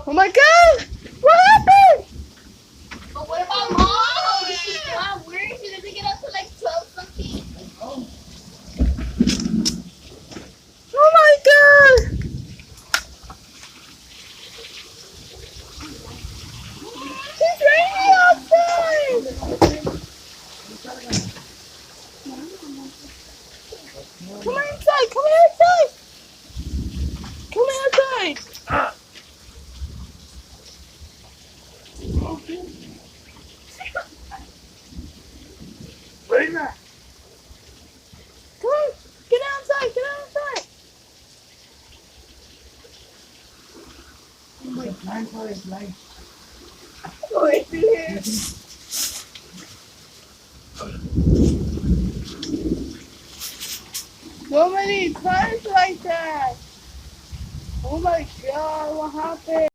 Oh my god! What happened? But what about mom? She's not weird. She doesn't get up to like 12 something. Oh my god! It's raining outside! Come inside! Come inside! Come inside! Reina! Come on! Get outside! Get outside! Blind for his life. Oh, it's here. So many times like that! Oh my god, what happened?